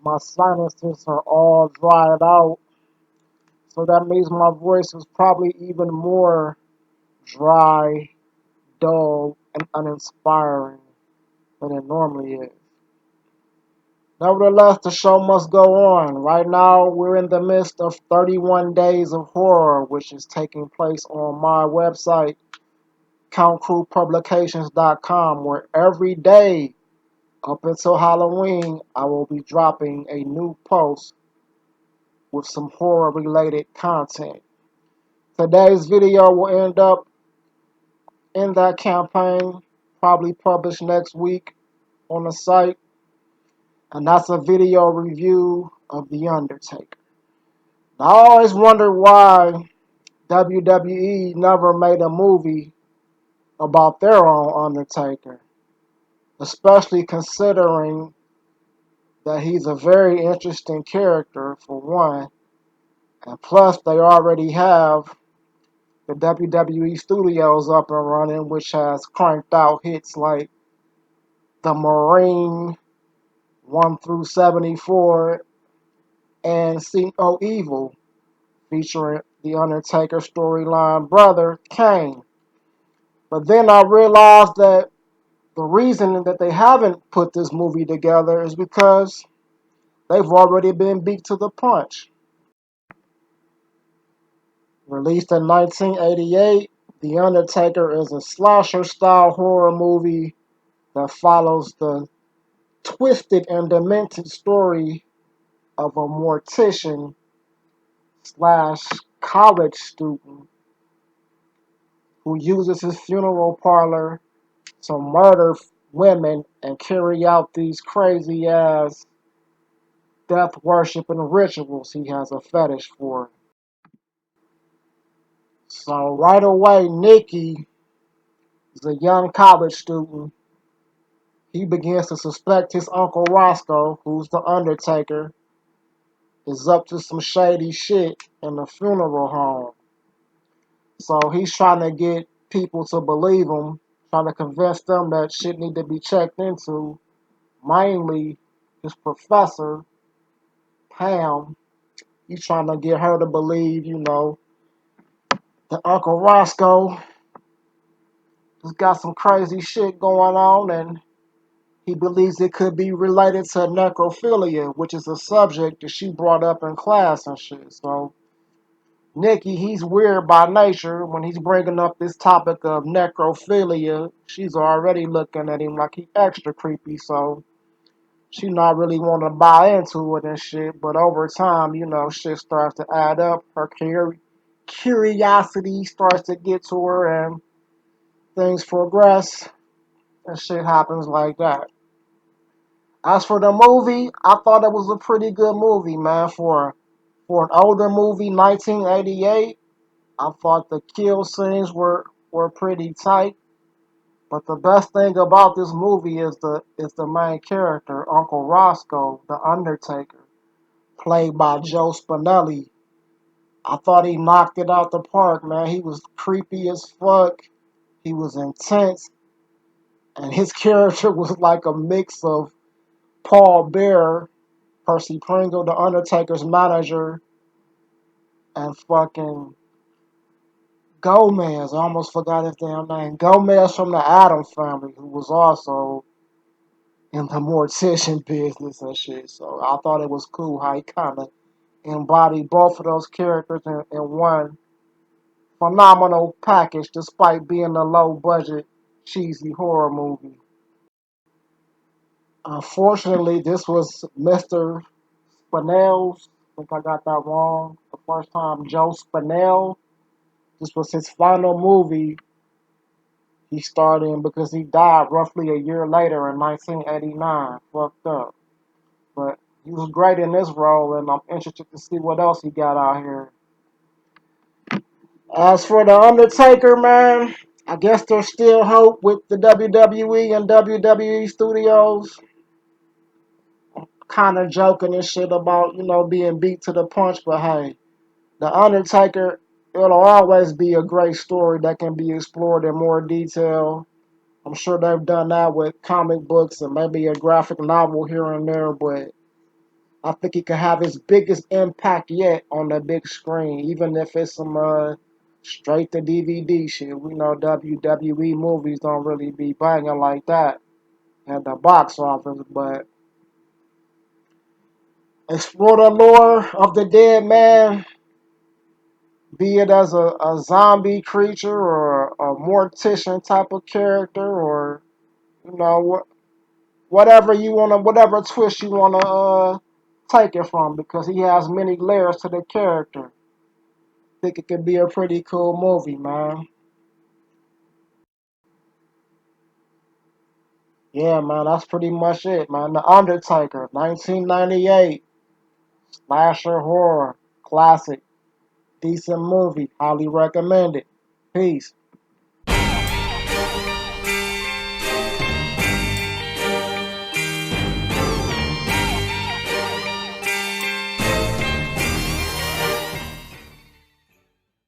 My sinuses are all dried out, so that means my voice is probably even more dry, dull, and uninspiring than it normally is. Nevertheless, the show must go on. Right now, we're in the midst of 31 Days of Horror, which is taking place on my website, CountCrewPublications.com, where every day up until Halloween, I will be dropping a new post with some horror-related content. Today's video will end up in that campaign, probably published next week on the site, and that's a video review of The Undertaker. I always wondered why WWE never made a movie about their own Undertaker, especially considering that he's a very interesting character, for one, and plus they already have the WWE Studios up and running, which has cranked out hits like The Marine 1 through 74 and See No Evil, featuring the Undertaker storyline brother, Kane. But then I realized that the reason that they haven't put this movie together is because they've already been beat to the punch. Released in 1988, The Undertaker is a slasher-style horror movie that follows the twisted and demented story of a mortician slash college student who uses his funeral parlor to murder women and carry out these crazy ass death worship and rituals he has a fetish for. So right away, Nicky is a young college student. He begins to suspect his uncle Rosco, who's the Undertaker, is up to some shady shit in the funeral home. So he's trying to get people to believe him, trying to convince them that shit need to be checked into. Mainly his professor, Pam. He's trying to get her to believe, that Uncle Roscoe has got some crazy shit going on, and he believes it could be related to necrophilia, which is a subject that she brought up in class and shit. So Nikki, he's weird by nature. When he's bringing up this topic of necrophilia, she's already looking at him like he extra creepy. So she not really want to buy into it and shit. But over time, shit starts to add up. Her curiosity starts to get to her, and things progress, and shit happens like that. As for the movie, I thought it was a pretty good movie, man. For an older movie, 1988, I thought the kill scenes were pretty tight. But the best thing about this movie is the main character, Uncle Roscoe, the Undertaker, played by Joe Spinell. I thought he knocked it out the park, man. He was creepy as fuck. He was intense, and his character was like a mix of Paul Bearer, Percy Pringle, the Undertaker's manager, and fucking Gomez. I almost forgot his damn name. Gomez from the Addams family, who was also in the mortician business and shit. So I thought it was cool how he kind of embodied both of those characters in one phenomenal package, despite being a low budget, cheesy horror movie. Unfortunately, this was Mr. Spinell's. I think I got that wrong the first time. Joe Spinell. This was his final movie he starred in because he died roughly a year later in 1989. Fucked up. But he was great in this role, and I'm interested to see what else he got out here. As for The Undertaker, man, I guess there's still hope with the WWE and WWE Studios. Kind of joking and shit about, being beat to the punch, but hey, The Undertaker, it'll always be a great story that can be explored in more detail. I'm sure they've done that with comic books and maybe a graphic novel here and there, but I think he could have his biggest impact yet on the big screen, even if it's some straight to DVD shit. We know WWE movies don't really be banging like that at the box office, but explore the lore of the dead man, be it as a zombie creature or a mortician type of character, or you know whatever you wanna, whatever twist you wanna take it from, because he has many layers to the character. Think it could be a pretty cool movie, man. Yeah, man, that's pretty much it, man. The Undertaker, 1998, slasher horror, classic, decent movie, highly recommended. Peace.